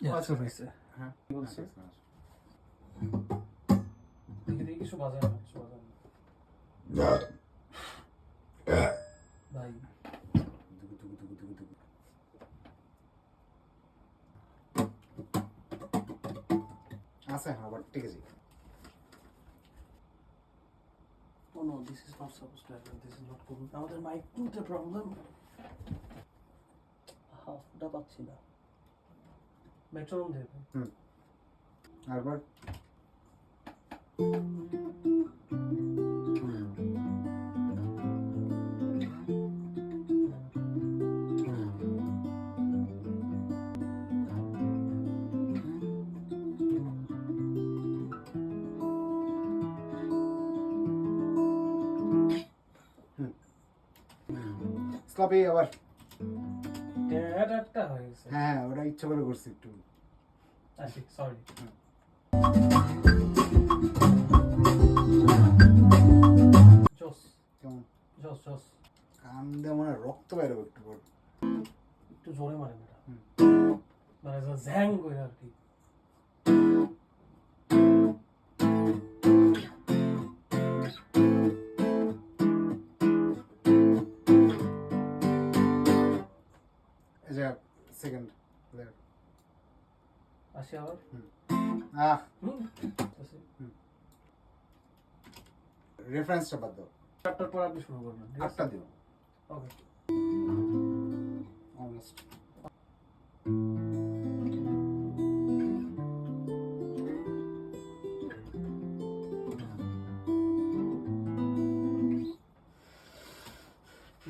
আচ্ছা হয়েছে। হ্যাঁ কি বলছে? দেখি কিছু বাজার না, কিছু বাজার না। ভাই আছে আবার ঠিক আছে। Oh no, this is not supposed to happen. This is not cool. আমাদের মাইক টুতে প্রবলেম। হাফটা পাচ্ছি না। মেট্রোনোম দেবে। আবার স্লপি আবার একটা হয়ে গেছে। হ্যাঁ ওটা ইচ্ছা করে করছি একটু। আচ্ছা সরি। জোস কেমন জোস জোস। কান দিয়ে মনে হয় রক্ত বেরোবে একটু পর। একটু জোরে মারেন এটা, মানে জ্যাং করে আর কি। এই যে সেকেন্ড আসি আবার। রেফারেন্সটা বাদ দাও। চারটার পর আপনি শুরু করবেন, ঠিক আছে? 8টা দিও। ওকে। অলমোস্ট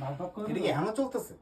ভাগ ভাগ করে এটা কি এখনো চলতেছে?